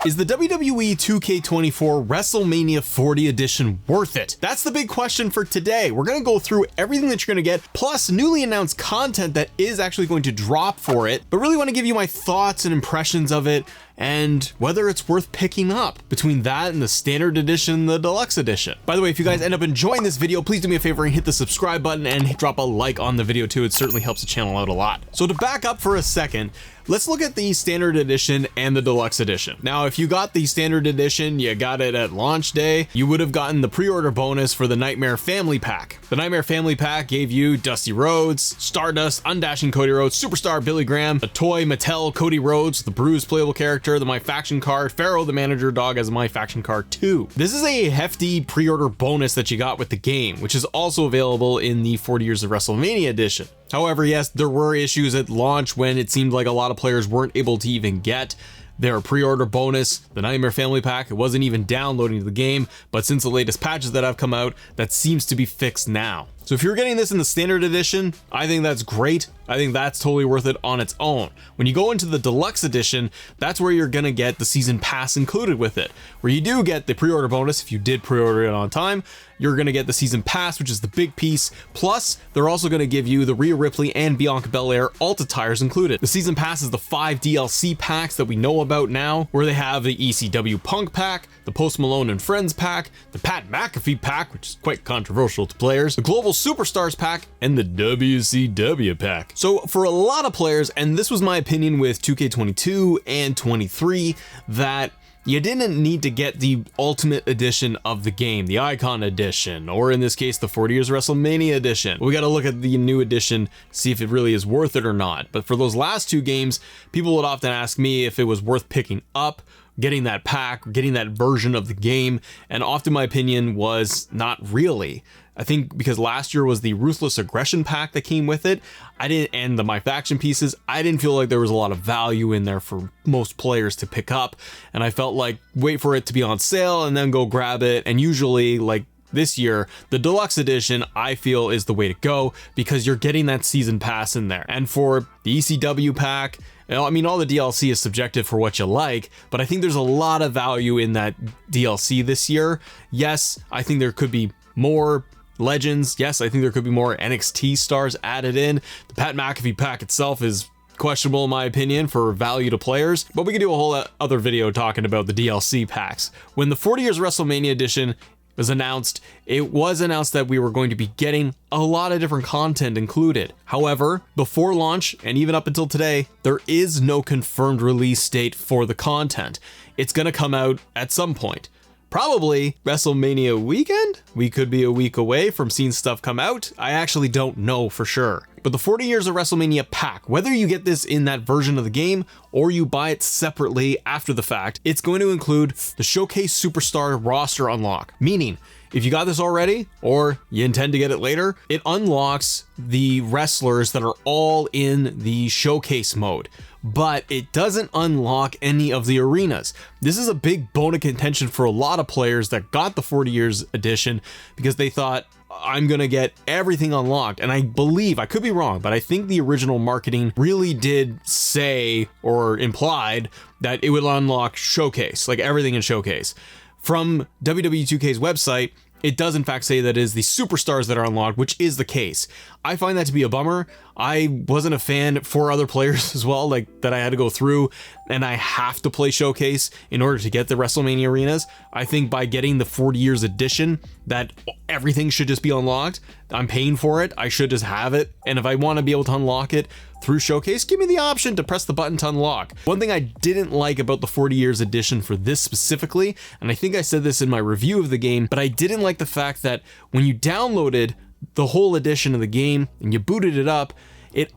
Is the WWE 2K24 WrestleMania 40 edition worth it? That's the big question for today. We're going to go through everything that you're going to get, plus newly announced content that is actually going to drop for it, but really want to give you my thoughts and impressions of it and whether it's worth picking up between that and the standard edition and the deluxe edition. By the way, if you guys end up enjoying this video, please do me a favor and hit the subscribe button and drop a like on the video too. It certainly helps the channel out a lot. So to back up for a second, let's look at the standard edition and the deluxe edition. Now, if you got the standard edition, you got it at launch day, you would have gotten the pre-order bonus for the Nightmare Family Pack. The Nightmare Family Pack gave you Dusty Rhodes, Stardust, Undashing Cody Rhodes, Superstar Billy Graham, a toy Mattel Cody Rhodes, the Bruise playable character, the My Faction card, Pharaoh the Manager Dog as a My Faction card too. This is a hefty pre-order bonus that you got with the game, which is also available in the 40 Years of WrestleMania Edition. However, yes, there were issues at launch when it seemed like a lot of players weren't able to even get their pre-order bonus. The Nightmare Family Pack, it wasn't even downloading to the game, but since the latest patches that have come out, that seems to be fixed now. So if you're getting this in the standard edition, I think that's great. I think that's totally worth it on its own. When you go into the deluxe edition, that's where you're gonna get the season pass included with it, where you do get the pre-order bonus. If you did pre-order it on time, you're gonna get the season pass, which is the big piece. Plus, they're also gonna give you the Rhea Ripley and Bianca Belair Ulta tires included. The season pass is the 5 DLC packs that we know about now, where they have the ECW Punk pack, the Post Malone and Friends pack, the Pat McAfee pack, which is quite controversial to players, the Global Superstars pack, and the WCW pack. So for a lot of players, and this was my opinion with 2K22 and 23, that you didn't need to get the ultimate edition of the game, the Icon edition, or in this case, the 40 Years WrestleMania edition. We got to look at the new edition, see if it really is worth it or not. But for those last two games, people would often ask me if it was worth picking up, getting that pack, getting that version of the game, and often my opinion was not really. I think because last year was the Ruthless Aggression pack that came with it, and the My Faction pieces, I didn't feel like there was a lot of value in there for most players to pick up, and I felt like wait for it to be on sale and then go grab it. And usually, like this year, the deluxe edition I feel is the way to go because you're getting that season pass in there. And for the ECW pack, I mean, all the DLC is subjective for what you like, but I think there's a lot of value in that DLC this year. Yes, I think there could be more Legends. Yes, I think there could be more NXT stars added in. The Pat McAfee pack itself is questionable in my opinion for value to players, but we could do a whole other video talking about the DLC packs. When the 40 Years WrestleMania Edition was announced, it was announced that we were going to be getting a lot of different content included. However, before launch and even up until today, there is no confirmed release date for the content. It's gonna come out at some point. Probably WrestleMania weekend? We could be a week away from seeing stuff come out. I actually don't know for sure. But the 40 Years of WrestleMania pack, whether you get this in that version of the game or you buy it separately after the fact, it's going to include the Showcase Superstar roster unlock. Meaning, if you got this already or you intend to get it later, it unlocks the wrestlers that are all in the showcase mode, but it doesn't unlock any of the arenas. This is a big bone of contention for a lot of players that got the 40 Years edition because they thought, I'm gonna get everything unlocked. And I believe, I could be wrong, but I think the original marketing really did say or implied that it would unlock Showcase, like everything in Showcase. From WWE 2K's website, it does in fact say that it is the superstars that are unlocked, which is the case. I find that to be a bummer. I wasn't a fan for other players as well, like that I had to go through and I have to play Showcase in order to get the WrestleMania arenas. I think by getting the 40 Years edition, that everything should just be unlocked. I'm paying for it. I should just have it. And if I want to be able to unlock it through Showcase, give me the option to press the button to unlock. One thing I didn't like about the 40 Years edition for this specifically, and I think I said this in my review of the game, but I didn't like the fact that when you downloaded the whole edition of the game and you booted it up, it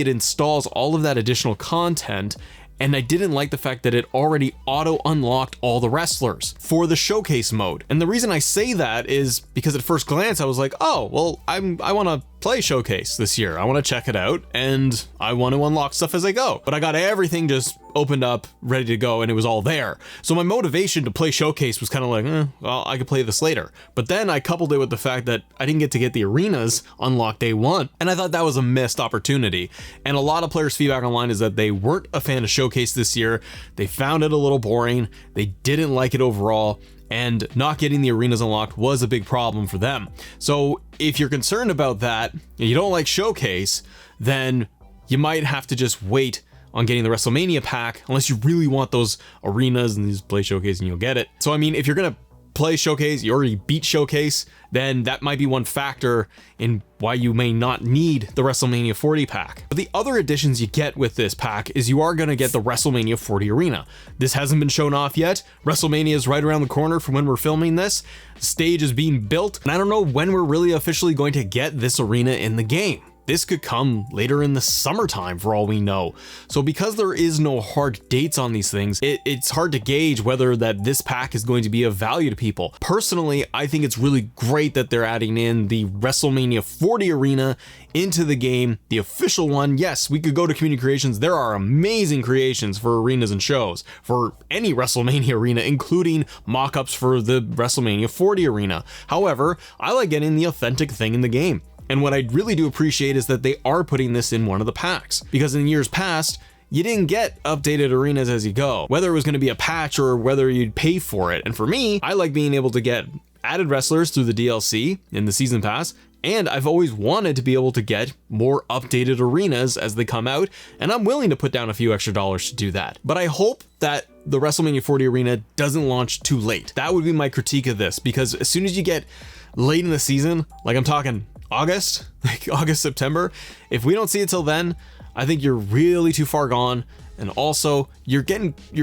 installs all of that additional content, and I didn't like the fact that it already auto unlocked all the wrestlers for the showcase mode. And the reason I say that is because at first glance I was like, oh well, I want to play Showcase this year. I want to check it out and I want to unlock stuff as I go. But I got everything just opened up, ready to go, and it was all there. So my motivation to play Showcase was kind of like, well, I could play this later. But then I coupled it with the fact that I didn't get to the arenas unlocked day one. And I thought that was a missed opportunity. And a lot of players' feedback online is that they weren't a fan of Showcase this year. They found it a little boring. They didn't like it overall. And not getting the arenas unlocked was a big problem for them. So if you're concerned about that and you don't like Showcase, then you might have to just wait on getting the WrestleMania pack, unless you really want those arenas and just play Showcase and you'll get it. So I mean, if you're gonna play Showcase, you already beat Showcase, then that might be one factor in why you may not need the WrestleMania 40 pack. But the other additions you get with this pack is you are going to get the WrestleMania 40 arena. This hasn't been shown off yet. WrestleMania is right around the corner from when we're filming this. The stage is being built, and I don't know when we're really officially going to get this arena in the game. This could come later in the summertime for all we know. So because there is no hard dates on these things, it's hard to gauge whether that this pack is going to be of value to people. Personally, I think it's really great that they're adding in the WrestleMania 40 arena into the game, the official one. Yes, we could go to community creations. There are amazing creations for arenas and shows for any WrestleMania arena, including mock-ups for the WrestleMania 40 arena. However, I like getting the authentic thing in the game. And what I really do appreciate is that they are putting this in one of the packs, because in years past, you didn't get updated arenas as you go, whether it was going to be a patch or whether you'd pay for it. And for me, I like being able to get added wrestlers through the DLC in the season pass, and I've always wanted to be able to get more updated arenas as they come out, and I'm willing to put down a few extra dollars to do that. But I hope that the WrestleMania 40 arena doesn't launch too late. That would be my critique of this, because as soon as you get late in the season, like I'm talking August, September, if we don't see it till then, I think you're really too far gone. And also you're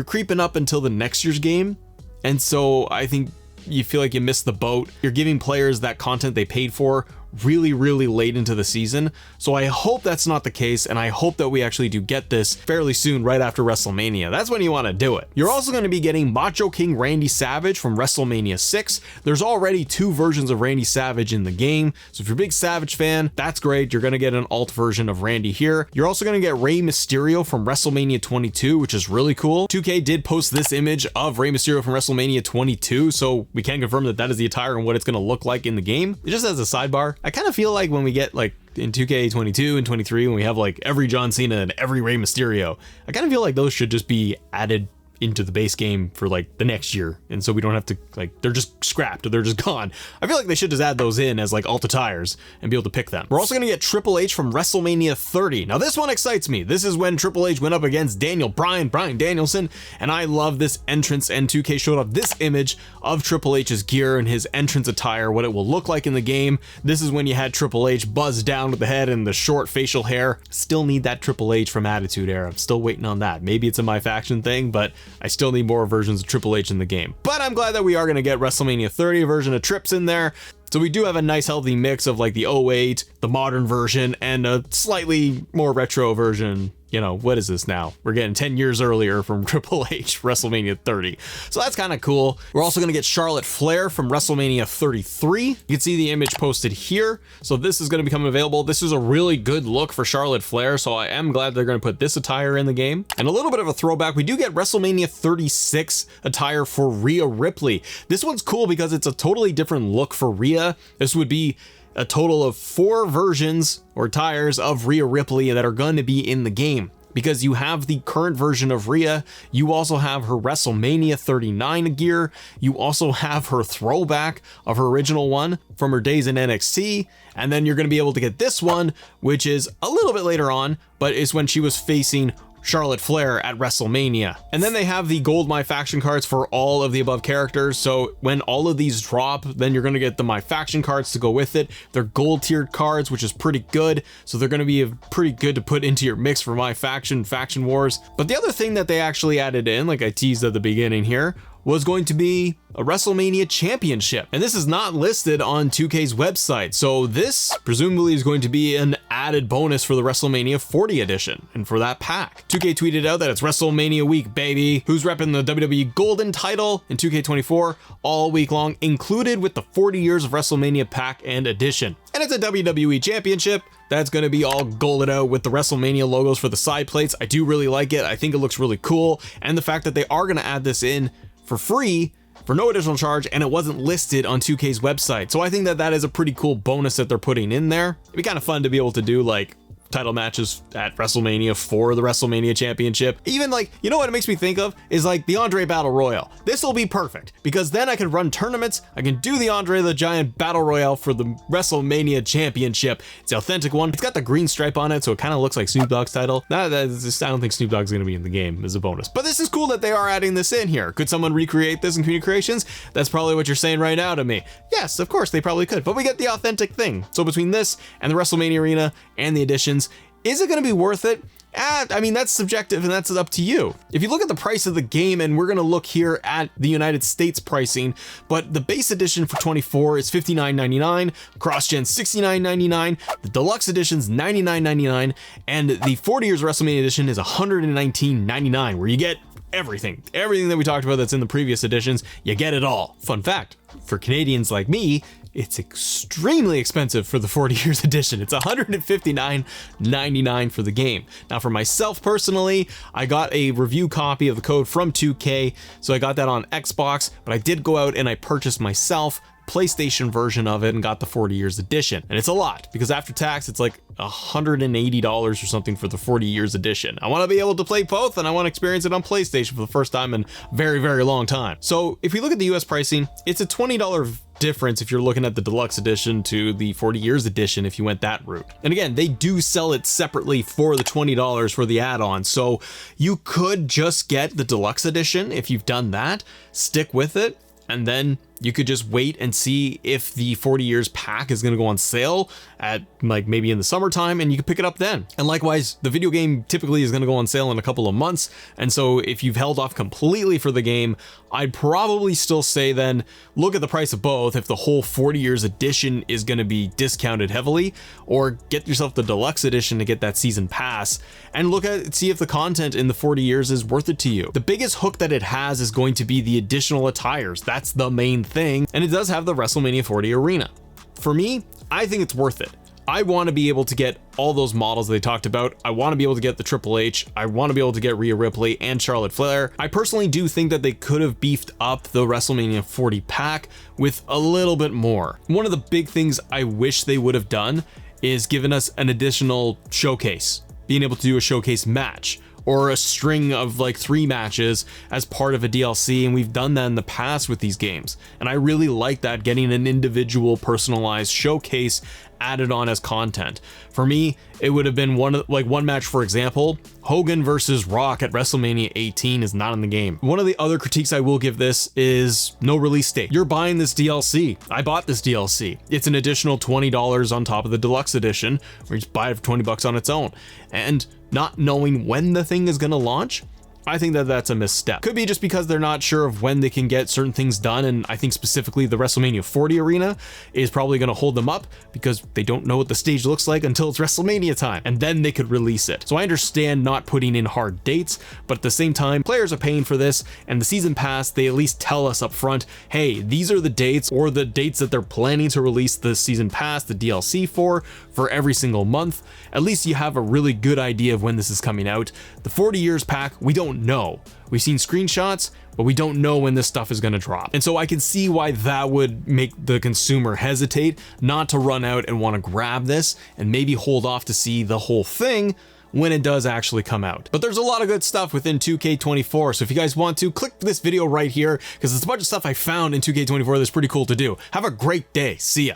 creeping up until the next year's game. And so I think you feel like you missed the boat. You're giving players that content they paid for really late into the season. So I hope that's not the case, and I hope that we actually do get this fairly soon, right after WrestleMania. That's when you want to do it. You're also going to be getting Macho King Randy Savage from WrestleMania 6. There's already 2 versions of Randy Savage in the game, so if you're a big Savage fan, that's great. You're going to get an alt version of Randy here. You're also going to get Rey Mysterio from WrestleMania 22, which is really cool. 2K did post this image of Rey Mysterio from WrestleMania 22, so we can confirm that that is the attire and what it's going to look like in the game. Just as a sidebar, I kind of feel like when we get like in 2K22 and 23, when we have like every John Cena and every Rey Mysterio, I kind of feel like those should just be added into the base game for like the next year, and so we don't have to, like, they're just scrapped or they're just gone. I feel like they should just add those in as like alt attires and be able to pick them. We're also gonna get Triple H from WrestleMania 30. Now this one excites me. This is when Triple H went up against Bryan Danielson, and I love this entrance, and 2K showed off this image of Triple H's gear and his entrance attire, what it will look like in the game. This is when you had Triple H buzzed down with the head and the short facial hair. Still need that Triple H from Attitude Era. I'm still waiting on that. Maybe it's a My Faction thing, but I still need more versions of Triple H in the game. But I'm glad that we are going to get WrestleMania 30 version of Trips in there. So we do have a nice healthy mix of like the 08, the modern version, and a slightly more retro version. You know, what is this now? We're getting 10 years earlier from Triple H, WrestleMania 30. So that's kind of cool. We're also going to get Charlotte Flair from WrestleMania 33. You can see the image posted here. So this is going to become available. This is a really good look for Charlotte Flair. So I am glad they're going to put this attire in the game. And a little bit of a throwback, we do get WrestleMania 36 attire for Rhea Ripley. This one's cool because it's a totally different look for Rhea. This would be a total of 4 versions or tires of Rhea Ripley that are going to be in the game, because you have the current version of Rhea, you also have her WrestleMania 39 gear, you also have her throwback of her original one from her days in NXT, and then you're going to be able to get this one, which is a little bit later on, but it's when she was facing Charlotte Flair at WrestleMania. And then they have the gold My Faction cards for all of the above characters. So when all of these drop, then you're going to get the My Faction cards to go with it. They're gold tiered cards, which is pretty good. So they're going to be pretty good to put into your mix for My Faction, Faction Wars. But the other thing that they actually added in, like I teased at the beginning here, was going to be a WrestleMania Championship. And this is not listed on 2K's website. So this presumably is going to be an added bonus for the WrestleMania 40 edition and for that pack. 2K tweeted out that it's WrestleMania week, baby. Who's repping the WWE Golden title in 2K24 all week long, included with the 40 Years of WrestleMania pack and edition. And it's a WWE Championship. That's going to be all golded out with the WrestleMania logos for the side plates. I do really like it. I think it looks really cool. And the fact that they are going to add this in for free for no additional charge, and it wasn't listed on 2K's website. So I think that that is a pretty cool bonus that they're putting in there. It'd be kind of fun to be able to do like title matches at WrestleMania for the WrestleMania Championship. Even like, you know what it makes me think of is like the Andre Battle Royal. This will be perfect because then I can run tournaments. I can do the Andre the Giant Battle Royale for the WrestleMania Championship. It's the authentic one. It's got the green stripe on it, so it kind of looks like Snoop Dogg's title. I don't think Snoop Dogg's going to be in the game as a bonus, but this is cool that they are adding this in here. Could someone recreate this in Community Creations? That's probably what you're saying right now to me. Yes, of course they probably could, but we get the authentic thing. So between this and the WrestleMania Arena and the editions, is it going to be worth it? I mean, that's subjective and that's up to you. If you look at the price of the game, and we're going to look here at the United States pricing, but the base edition for 24 is $59.99, cross-gen $69.99, the deluxe edition's $99.99, and the 40 Years WrestleMania edition is $119.99, where you get everything that we talked about that's in the previous editions. You get it all. Fun fact, for Canadians like me, it's extremely expensive for the 40 Years edition. It's $159.99 for the game. Now for myself personally, I got a review copy of the code from 2K, so I got that on Xbox, but I did go out and I purchased myself PlayStation version of it and got the 40 Years edition. And it's a lot because after tax, it's like $180 or something for the 40 Years edition. I want to be able to play both, and I want to experience it on PlayStation for the first time in a very, very long time. So if we look at the US pricing, it's a $20 difference if you're looking at the deluxe edition to the 40 Years edition if you went that route. And again, they do sell it separately for the $20 for the add-on. So you could just get the deluxe edition if you've done that, stick with it, and then you could just wait and see if the 40 Years pack is going to go on sale at like maybe in the summertime, and you can pick it up then. And likewise, the video game typically is going to go on sale in a couple of months. And so if you've held off completely for the game, I'd probably still say then look at the price of both if the whole 40 Years edition is going to be discounted heavily, or get yourself the deluxe edition to get that season pass and see if the content in the 40 Years is worth it to you. The biggest hook that it has is going to be the additional attires. That's the main thing, and it does have the WrestleMania 40 arena. For me, I think it's worth it. I want to be able to get all those models they talked about. I want to be able to get the Triple H. I want to be able to get Rhea Ripley and Charlotte Flair. I personally do think that they could have beefed up the WrestleMania 40 pack with a little bit more. One of the big things I wish they would have done is given us an additional showcase, being able to do a showcase match, or a string of like 3 matches as part of a DLC, and we've done that in the past with these games. And I really like that, getting an individual personalized showcase added on as content. For me, it would have been one match, for example, Hogan versus Rock at WrestleMania 18 is not in the game. One of the other critiques I will give this is no release date. You're buying this DLC. I bought this DLC. It's an additional $20 on top of the deluxe edition, where you just buy it for 20 bucks on its own. And not knowing when the thing is going to launch, I think that that's a misstep. Could be just because they're not sure of when they can get certain things done, and I think specifically the WrestleMania 40 arena is probably going to hold them up because they don't know what the stage looks like until it's WrestleMania time, and then they could release it. So I understand not putting in hard dates, but at the same time, players are paying for this, and the season pass, they at least tell us up front, hey, these are the dates, or the dates that they're planning to release the season pass, the DLC for every single month. At least you have a really good idea of when this is coming out. The 40 Years pack, we don't know. We've seen screenshots, but we don't know when this stuff is going to drop. And so I can see why that would make the consumer hesitate not to run out and want to grab this and maybe hold off to see the whole thing when it does actually come out. But there's a lot of good stuff within 2K24, so if you guys want to, click this video right here because there's a bunch of stuff I found in 2K24 that's pretty cool to do. Have a great day. See ya.